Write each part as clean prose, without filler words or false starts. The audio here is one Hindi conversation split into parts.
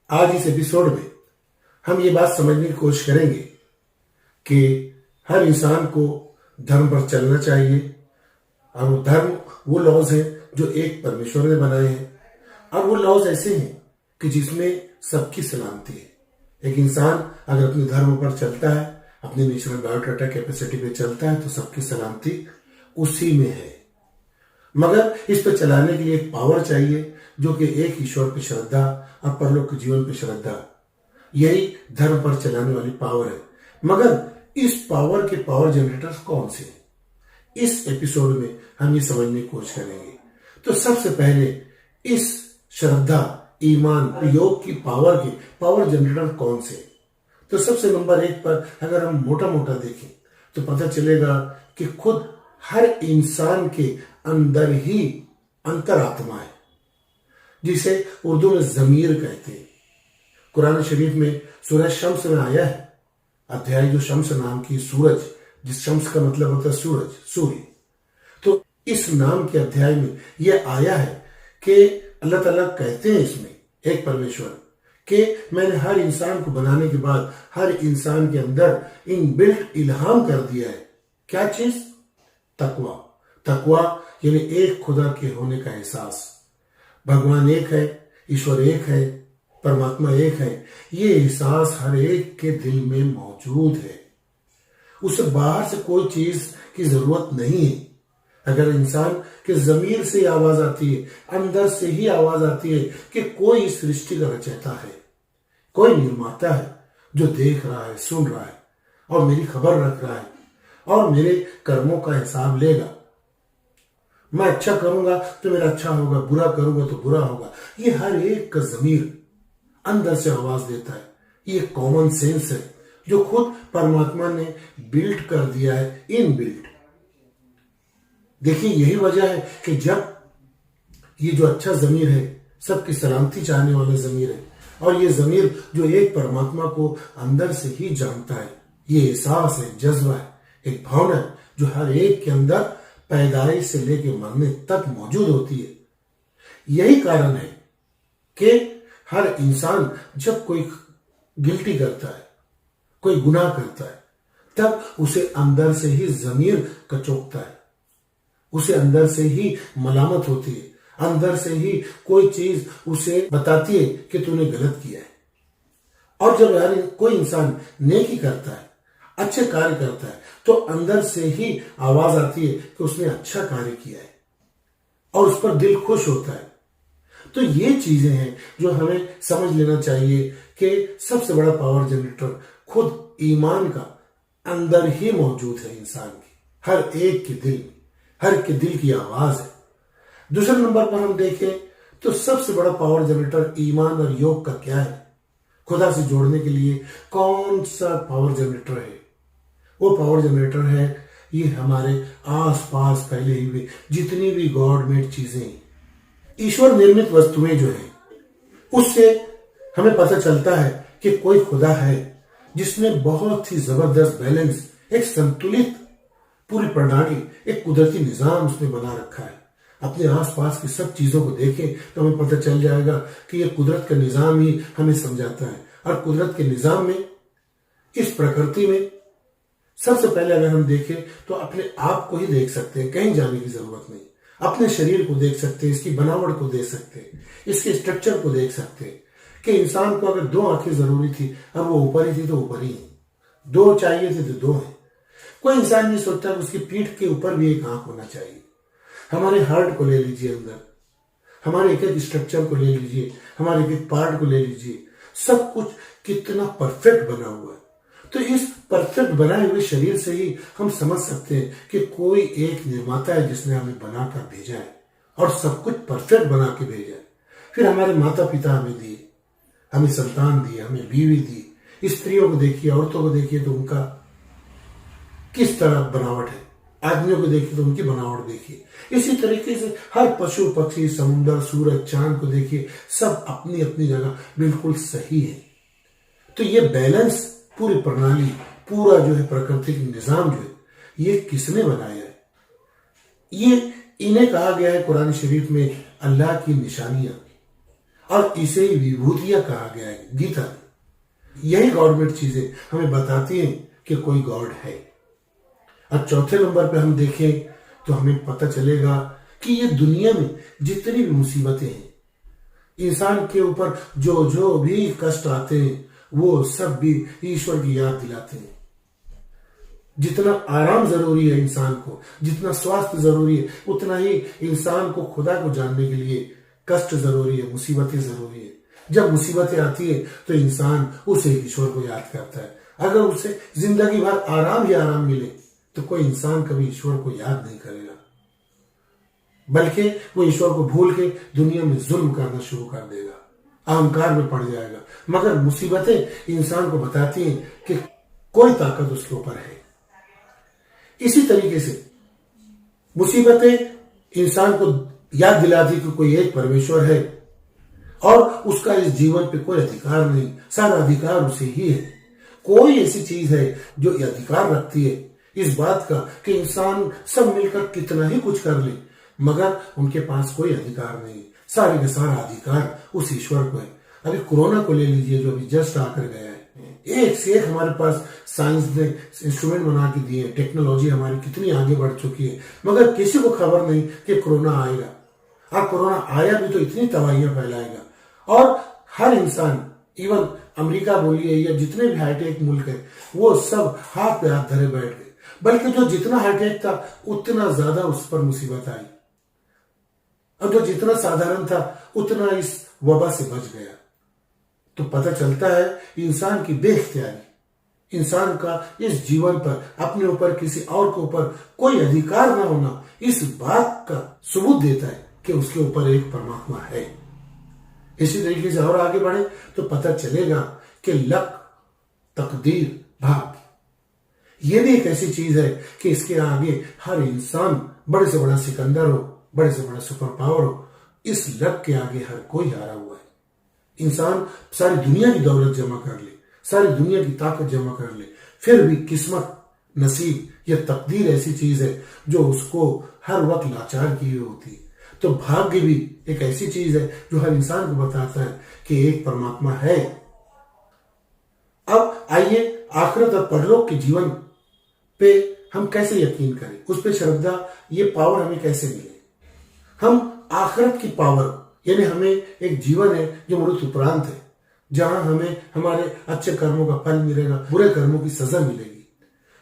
आज इस एपिसोड में हम ये बात समझने की कोशिश करेंगे कि हर इंसान को धर्म पर चलना चाहिए और वो धर्म, वो लॉज हैं जो एक परमेश्वर ने बनाए हैं और वो लॉज ऐसे हैं कि जिसमें सबकी सलामती है। एक इंसान अगर अपने धर्म पर चलता है, अपनी नेचुरल बायोडाटा कैपेसिटी पे चलता है तो सबकी सलामती उसी में है। मगर इस पर चलाने के लिए एक पावर चाहिए जो कि एक ईश्वर पे श्रद्धा और परलोक के जीवन पे श्रद्धा, यही धर्म पर चलाने वाली पावर है। मगर इस पावर के पावर जनरेटर्स कौन से हैं? इस एपिसोड में हम ये समझने की कोशिश करेंगे। तो सबसे पहले इस श्रद्धा, ईमान, योग की पावर के पावर जनरेटर कौन से? तो सबसे नंबर 1 पर अगर हम मोटा मोटा देखें तो पता चलेगा कि खुद हर इंसान के अंदर ही अंतरात्मा है, जिसे उर्दू में जमीर कहते हैं। कुरान शरीफ में सूरह शम्स में आया है, अध्याय जो शम्स नाम की सूरज, जिस शम्स का मतलब होता है सूरज, सूर्य। तो इस नाम के अध्याय में यह आया है कि अल्लाह ताला कहते हैं इसमें एक परमेश्वर कि मैंने हर इंसान को बनाने के बाद हर इंसान के अंदर इनबिल्ट इल्हाम कर दिया है। क्या चीज? तकवा। तकवा यानी एक खुदा के होने का एहसास। भगवान एक है, ईश्वर एक है, परमात्मा एक है, ये एहसास हर एक के दिल में मौजूद है। उसे बाहर से कोई चीज की जरूरत नहीं है। अगर इंसान के जमीर से आवाज आती है, अंदर से ही आवाज आती है कि कोई इस सृष्टि का रचयिता है, कोई निर्माता है जो देख रहा है, सुन रहा है और मेरी खबर रख रहा है और मेरे कर्मों का हिसाब लेगा। मैं अच्छा करूंगा तो मेरा अच्छा होगा, बुरा करूंगा तो बुरा होगा। ये हर एक का जमीर अंदर से आवाज देता है। ये कॉमन सेंस है जो खुद परमात्मा ने बिल्ड कर दिया है, इन बिल्ड। देखिए, यही वजह है कि जब ये जो अच्छा जमीर है, सबकी सलामती चाहने वाला जमीर है, और ये जमीर जो एक परमात्मा को अंदर से ही जानता है, ये एहसास है, जज्बा है, एक भावना है जो हर एक के अंदर पैदाइश से लेकर मरने तक मौजूद होती है। यही कारण है कि हर इंसान जब कोई गिल्टी करता है, कोई गुनाह करता है, तब उसे अंदर से ही जमीर कचोटता है, उसे अंदर से ही मलामत होती है, अंदर से ही कोई चीज उसे बताती है कि तूने गलत किया है। और जब यार कोई इंसान नेकी करता है, अच्छे कार्य करता है, तो अंदर से ही आवाज आती है कि उसने अच्छा कार्य किया है और उस पर दिल खुश होता है। तो ये चीजें हैं जो हमें समझ लेना चाहिए कि सबसे बड़ा पावर जनरेटर खुद ईमान का अंदर ही मौजूद है। इंसान की हर एक के दिल में, हर के दिल की आवाज है। दूसरे नंबर पर हम देखें तो सबसे बड़ा पावर जनरेटर ईमान और योग का क्या है? खुदा से जोड़ने के लिए कौन सा पावर जनरेटर है? वो पावर जनरेटर है ये हमारे आसपास फैले हुए जितनी भी गॉड मेड चीजें, ईश्वर निर्मित वस्तुएं जो है, उससे हमें पता चलता है कि कोई खुदा है जिसने बहुत ही जबरदस्त बैलेंस, एक संतुलित पूरी प्रणाली, एक कुदरती निजाम उसने बना रखा है। अपने आसपास की सब चीजों को देखें तो हमें पता चल जाएगा कि यह कुदरत का निजाम ही हमें समझाता है। और कुदरत के निजाम में, इस प्रकृति में, सबसे पहले अगर हम देखें तो अपने आप को ही देख सकते हैं, कहीं जाने की जरूरत नहीं। अपने शरीर को देख सकते हैं, इसकी बनावट को देख सकते हैं, इसके स्ट्रक्चर को देख सकते हैं कि इंसान को अगर 2 आंखें जरूरी थी, अब वो ऊपर ही थी तो ऊपर ही है, 2 चाहिए थे तो 2 है। कोई इंसान नहीं सोचता कि उसकी पीठ के ऊपर भी एक आंख होना चाहिए। हमारे हार्ट को ले लीजिए, अंदर हमारे एक एक स्ट्रक्चर को ले लीजिए, हमारे एक एक पार्ट को ले लीजिए, सब कुछ कितना परफेक्ट बना हुआ है। तो इस परफेक्ट बनाए हुए शरीर से ही हम समझ सकते हैं कि कोई एक निर्माता है जिसने हमें बनाकर भेजा है और सब कुछ परफेक्ट बना के भेजा है। फिर हमारे माता पिता हमें दिए, हमें संतान दिए, हमें बीवी दी। स्त्रियों को देखिए, औरतों को देखिए तो उनका किस तरह बनावट है, आदमियों को देखिए तो उनकी बनावट देखिए। इसी तरीके से हर पशु पक्षी, समुद्र, सूरज, चांद को देखिए, सब अपनी अपनी जगह बिल्कुल सही है। तो ये बैलेंस, पूरी प्रणाली, पूरा जो है प्राकृतिक निजाम जो है, ये किसने बनाया है? ये इन्हें कहा गया है कुरान शरीफ में अल्लाह की निशानियां। और इसे ही विभूतियां कहा गया है गीता में। यही गॉडमेड चीजें हमें बताती हैं कि कोई गॉड है। अब चौथे नंबर पे हम देखें तो हमें पता चलेगा कि ये दुनिया में जितनी भी मुसीबतें हैं, इंसान के ऊपर जो जो भी कष्ट आते हैं, वो सब भी ईश्वर की याद दिलाते हैं। जितना आराम जरूरी है इंसान को, जितना स्वास्थ्य जरूरी है, उतना ही इंसान को खुदा को जानने के लिए कष्ट जरूरी है, मुसीबतें जरूरी है। जब मुसीबतें आती है तो इंसान उसे ईश्वर को याद करता है। अगर उसे जिंदगी भर आराम ही आराम मिले तो कोई इंसान कभी ईश्वर को याद नहीं करेगा, बल्कि वो ईश्वर को भूल के दुनिया में जुल्म करना शुरू कर देगा, अहंकार में पड़ जाएगा। मगर मुसीबतें इंसान को बताती हैं कि कोई ताकत उसके ऊपर है। इसी तरीके से मुसीबतें इंसान को याद दिलाती कि कोई एक परमेश्वर है और उसका इस जीवन पे कोई अधिकार नहीं, सारा अधिकार उसे ही है। कोई ऐसी चीज है जो अधिकार रखती है इस बात का कि इंसान सब मिलकर कितना ही कुछ कर ले, मगर उनके पास कोई अधिकार नहीं। सारे का सारा अधिकार उस ईश्वर को है। अभी कोरोना को ले लीजिए, जो अभी जस्ट आकर गया है, एक से एक हमारे पास साइंस ने इंस्ट्रूमेंट बना के दिए, टेक्नोलॉजी हमारी कितनी आगे बढ़ चुकी है, मगर किसी को खबर नहीं कि कोरोना आएगा। और कोरोना आया भी तो इतनी तबाहियां फैलाएगा, और हर इंसान, इवन अमेरिका बोलिए या जितने भी हाईटेक मुल्क है, वो सब हाथ पे हाथ धरे बैठ गए। बल्कि जो जितना हाईटेक था उतना ज्यादा उस पर मुसीबत आई, और जो जितना साधारण था उतना इस वबा से बच गया। तो पता चलता है इंसान की बेख्तियारी, इंसान का इस जीवन पर, अपने ऊपर, किसी और के ऊपर कोई अधिकार ना होना, इस बात का सबूत देता है कि उसके ऊपर एक परमात्मा है। इसी तरीके से और आगे बढ़े तो पता चलेगा कि लक, तकदीर, भाग्य, ये भी एक ऐसी चीज है कि इसके आगे हर इंसान, बड़े से बड़ा सिकंदर हो, बड़े से बड़ा सुपर पावर हो, इस लक के आगे हर कोई हारा हुआ है। इंसान सारी दुनिया की दौलत जमा कर ले, सारी दुनिया की ताकत जमा कर ले, फिर भी किस्मत, नसीब या तकदीर ऐसी चीज है जो उसको हर वक्त लाचार किए होती है। तो भाग्य भी एक ऐसी चीज है जो हर इंसान को बताता है कि एक परमात्मा है। अब आइए आखिरत और परलोक के जीवन पे हम कैसे यकीन करें, उस पे श्रद्धा, ये पावर हमें कैसे मिले। हम आखिरत की पावर, यानी हमें एक जीवन है जो मृत्यु उपरांत है, जहां हमें हमारे अच्छे कर्मों का फल मिलेगा, बुरे कर्मों की सजा मिलेगी।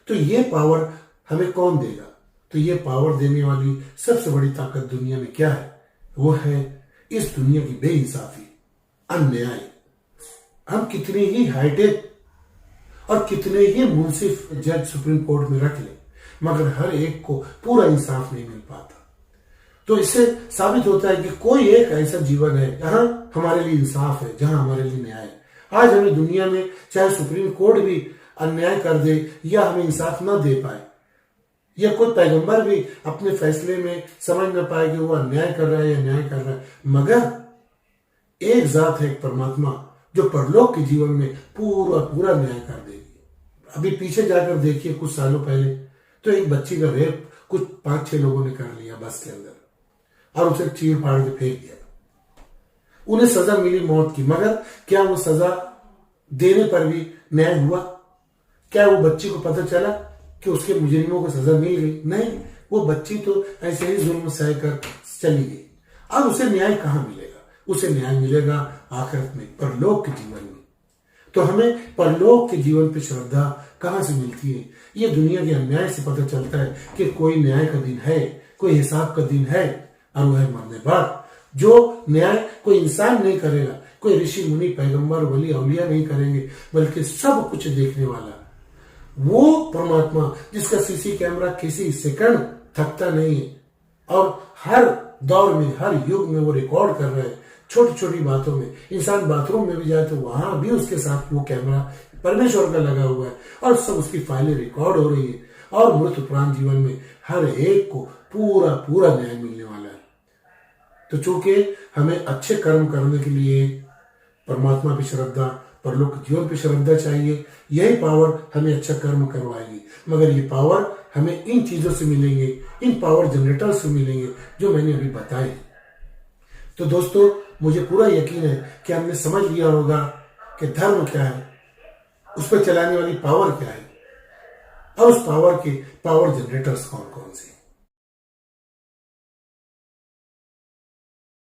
तो ये पावर हमें कौन देगा? तो ये पावर देने वाली सबसे बड़ी ताकत दुनिया में क्या है? वो है इस दुनिया की बेइंसाफी, अन्याय। हम कितने ही हाईटेक और कितने ही मुंसिफ जज सुप्रीम कोर्ट में रख ले, मगर हर एक को पूरा इंसाफ नहीं मिल पाता। तो इससे साबित होता है कि कोई एक ऐसा जीवन है जहां हमारे लिए इंसाफ है, जहां हमारे लिए न्याय है। आज हमें दुनिया में चाहे सुप्रीम कोर्ट भी अन्याय कर दे या हमें इंसाफ न दे पाए, या कोई पैगंबर भी अपने फैसले में समझ न पाए कि वो अन्याय कर रहा है या न्याय कर रहा है, मगर एक जात है, एक परमात्मा, जो परलोक के जीवन में पूरा पूरा न्याय कर देगी। अभी पीछे जाकर देखिए, कुछ सालों पहले तो एक बच्ची का रेप कुछ 5-6 लोगों ने कर लिया बस के अंदर, और उसे चीर फाड़ के फेंक दिया। उन्हें सजा मिली मौत की, मगर क्या वो सजा देने पर भी न्याय हुआ? क्या वो बच्ची को पता चला कि उसके मुजरिमों को सजा मिल गई? नहीं, वो बच्ची तो ऐसे ही जुल्म सह कर चली गई। अब उसे न्याय कहां मिलेगा? उसे न्याय मिलेगा आखिरत में, परलोक के जीवन में। तो हमें परलोक के जीवन पे श्रद्धा कहां से मिलती है? ये दुनिया के अन्याय से पता चलता है कि कोई न्याय का दिन है, कोई हिसाब का दिन है, और वह है मरने बाद। जो न्याय कोई इंसान नहीं करेगा, कोई ऋषि मुनि, पैगंबर, वली, औलिया नहीं करेंगे, बल्कि सब कुछ देखने वाला वो परमात्मा, जिसका सीसी कैमरा किसी सेकंड थकता नहीं है, और हर दौर में, हर युग में वो रिकॉर्ड कर रहे हैं। छोटी छोटी बातों में, इंसान बाथरूम में भी जाए तो वहां भी उसके साथ वो कैमरा परमेश्वर का लगा हुआ है, और सब उसकी फाइलें रिकॉर्ड हो रही है। और मृत्यु उपरांत जीवन में हर एक को पूरा पूरा न्याय मिलने वाला है। तो चूंकि हमें अच्छे कर्म करने के लिए परमात्मा पे श्रद्धा, परलोक के जीवन पे श्रद्धा चाहिए, यही पावर हमें अच्छा कर्म करवाएगी। मगर ये पावर हमें इन चीजों से मिलेंगे, इन पावर जनरेटर से मिलेंगे जो मैंने अभी बताए। तो दोस्तों, मुझे पूरा यकीन है कि हमने समझ लिया होगा कि धर्म क्या है, उस पर चलाने वाली पावर क्या है और उस पावर के पावर जनरेटर्स कौन कौन से।